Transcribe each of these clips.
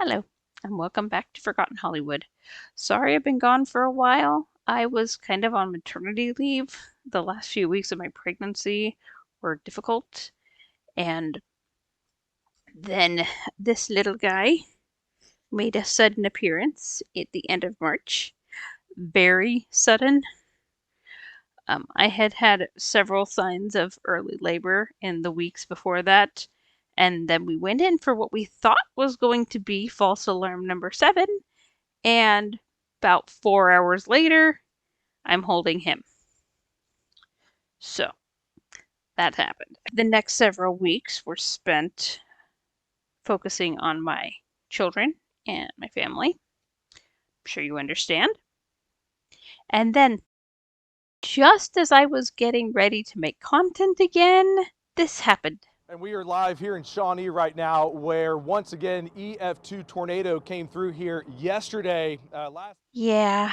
Hello, and welcome back to Forgotten Hollywood. Sorry I've been gone for a while. I was kind of on maternity leave. The last few weeks of my pregnancy were difficult, and then this little guy made a sudden appearance at the end of March. Very sudden. I had had several signs of early labor in the weeks before that, and then we went in for what we thought was going to be false alarm number 7. And about 4 hours later, I'm holding him. So that happened. The next several weeks were spent focusing on my children and my family. I'm sure you understand. And then, just as I was getting ready to make content again, this happened. And we are live here in Shawnee right now, where once again EF2 tornado came through here yesterday. Yeah.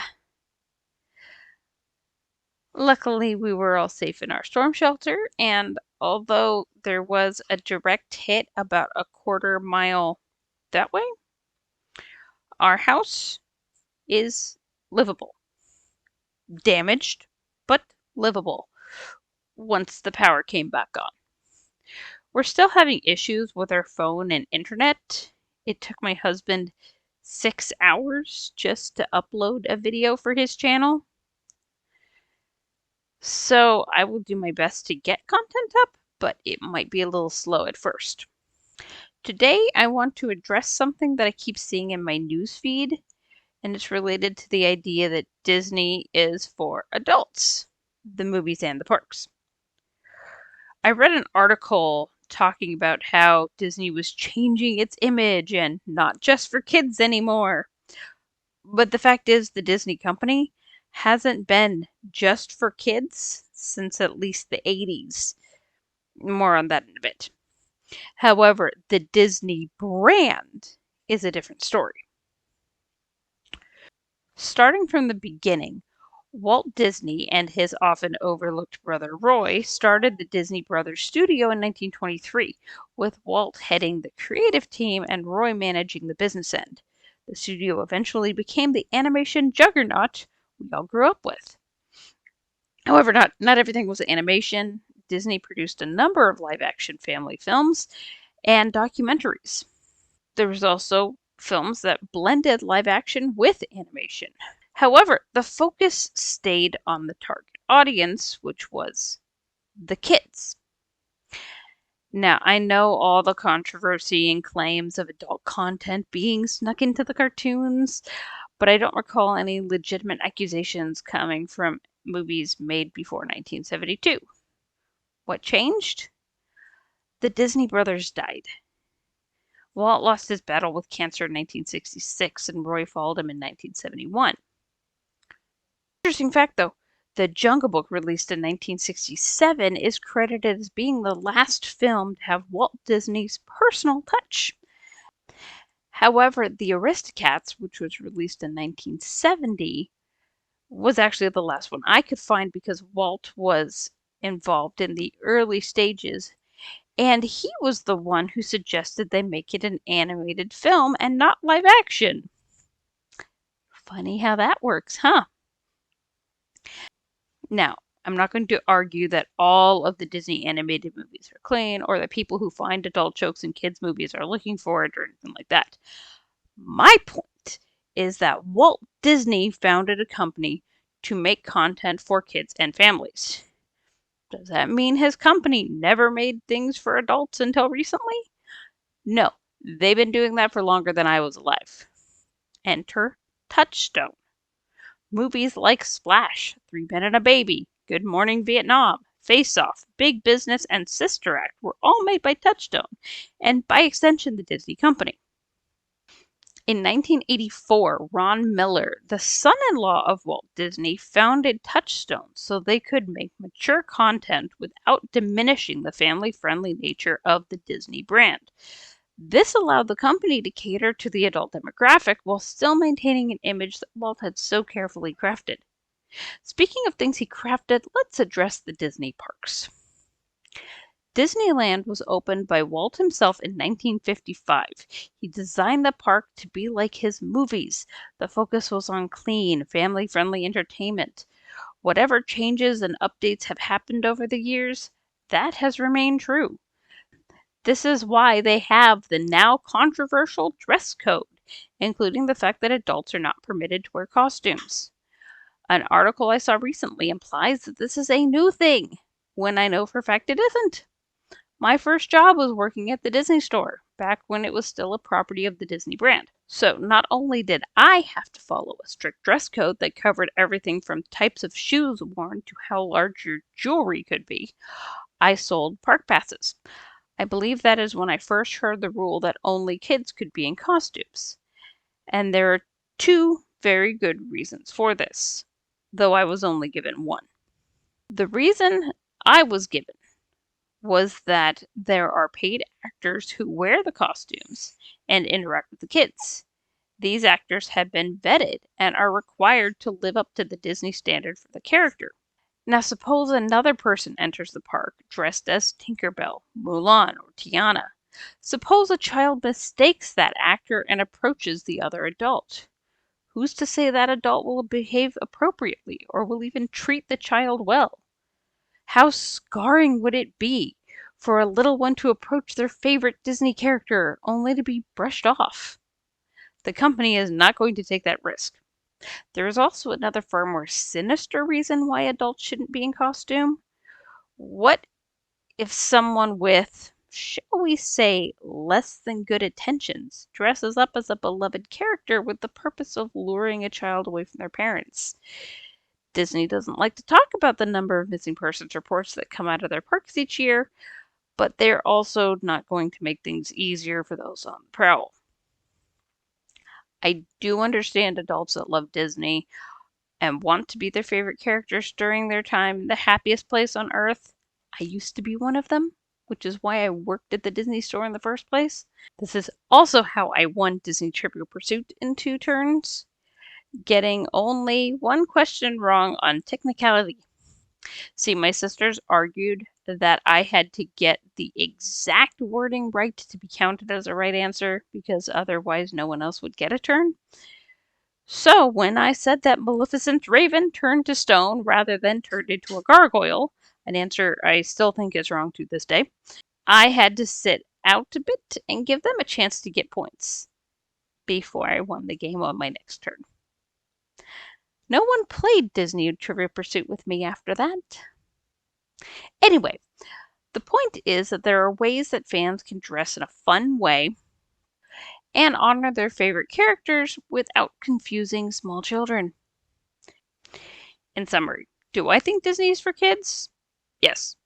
Luckily, we were all safe in our storm shelter, and although there was a direct hit about a quarter mile that way, our house is livable. Damaged, but livable once the power came back on. We're still having issues with our phone and internet. It took my husband 6 hours just to upload a video for his channel. So I will do my best to get content up, but it might be a little slow at first. Today, I want to address something that I keep seeing in my newsfeed, and it's related to the idea that Disney is for adults, the movies and the parks. I read an article talking about how Disney was changing its image and not just for kids anymore. But the fact is, the Disney company hasn't been just for kids since at least the 80s. More on that in a bit. However, the Disney brand is a different story. Starting from the beginning, Walt Disney and his often overlooked brother Roy started the Disney Brothers Studio in 1923, with Walt heading the creative team and Roy managing the business end. The studio eventually became the animation juggernaut we all grew up with. However, not everything was animation. Disney produced a number of live-action family films and documentaries. There was also films that blended live action with animation. However, the focus stayed on the target audience, which was the kids. Now, I know all the controversy and claims of adult content being snuck into the cartoons, but I don't recall any legitimate accusations coming from movies made before 1972. What changed? The Disney brothers died. Walt lost his battle with cancer in 1966, and Roy followed him in 1971. Interesting fact, though, the Jungle Book, released in 1967, is credited as being the last film to have Walt Disney's personal touch. However, The Aristocats, which was released in 1970, was actually the last one I could find because Walt was involved in the early stages, and he was the one who suggested they make it an animated film and not live action. Funny how that works, huh? Now, I'm not going to argue that all of the Disney animated movies are clean or that people who find adult jokes in kids' movies are looking for it or anything like that. My point is that Walt Disney founded a company to make content for kids and families. Does that mean his company never made things for adults until recently? No, they've been doing that for longer than I was alive. Enter Touchstone. Movies like Splash, Three Men and a Baby, Good Morning Vietnam, Face Off, Big Business, and Sister Act were all made by Touchstone, and by extension the Disney Company. In 1984, Ron Miller, the son-in-law of Walt Disney, founded Touchstone so they could make mature content without diminishing the family-friendly nature of the Disney brand. This allowed the company to cater to the adult demographic while still maintaining an image that Walt had so carefully crafted. Speaking of things he crafted, let's address the Disney parks. Disneyland was opened by Walt himself in 1955. He designed the park to be like his movies. The focus was on clean, family friendly entertainment. Whatever changes and updates have happened over the years, that has remained true. This is why they have the now controversial dress code, including the fact that adults are not permitted to wear costumes. An article I saw recently implies that this is a new thing, when I know for a fact it isn't. My first job was working at the Disney store, back when it was still a property of the Disney brand. So not only did I have to follow a strict dress code that covered everything from types of shoes worn to how large your jewelry could be, I sold park passes. I believe that is when I first heard the rule that only kids could be in costumes. And there are two very good reasons for this, though I was only given one. The reason I was given was that there are paid actors who wear the costumes and interact with the kids. These actors have been vetted and are required to live up to the Disney standard for the character. Now, suppose another person enters the park dressed as Tinkerbell, Mulan, or Tiana. Suppose a child mistakes that actor and approaches the other adult. Who's to say that adult will behave appropriately or will even treat the child well? How scarring would it be for a little one to approach their favorite Disney character only to be brushed off? The company is not going to take that risk. There is also another far more sinister reason why adults shouldn't be in costume. What if someone with, shall we say, less than good intentions dresses up as a beloved character with the purpose of luring a child away from their parents? Disney doesn't like to talk about the number of missing persons reports that come out of their parks each year, but they're also not going to make things easier for those on the prowl. I do understand adults that love Disney and want to be their favorite characters during their time in the happiest place on earth. I used to be one of them, which is why I worked at the Disney store in the first place. This is also how I won Disney Trivial Pursuit in 2 turns, getting only one question wrong on technicality. See, my sisters argued that I had to get the exact wording right to be counted as a right answer because otherwise no one else would get a turn. So when I said that Maleficent's raven turned to stone rather than turned into a gargoyle, an answer I still think is wrong to this day, I had to sit out a bit and give them a chance to get points before I won the game on my next turn. No one played Disney Trivia Pursuit with me after that. Anyway, the point is that there are ways that fans can dress in a fun way and honor their favorite characters without confusing small children. In summary, do I think Disney is for kids? Yes.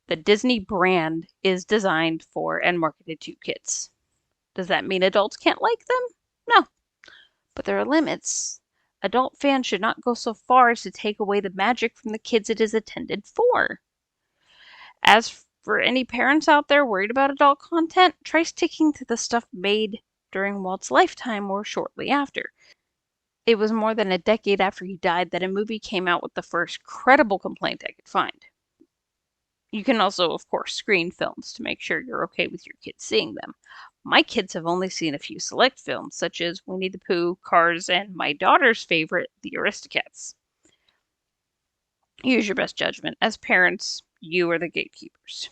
The Disney brand is designed for and marketed to kids. Does that mean adults can't like them? No. But there are limits. Adult fans should not go so far as to take away the magic from the kids it is intended for. As for any parents out there worried about adult content, try sticking to the stuff made during Walt's lifetime or shortly after. It was more than a decade after he died that a movie came out with the first credible complaint I could find. You can also, of course, screen films to make sure you're okay with your kids seeing them. My kids have only seen a few select films, such as Winnie the Pooh, Cars, and my daughter's favorite, The Aristocats. Use your best judgment. As parents, you are the gatekeepers.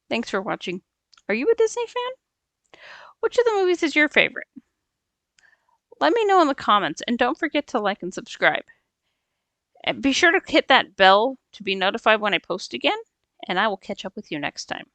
Thanks for watching. Are you a Disney fan? Which of the movies is your favorite? Let me know in the comments, and don't forget to like and subscribe. And be sure to hit that bell to be notified when I post again, and I will catch up with you next time.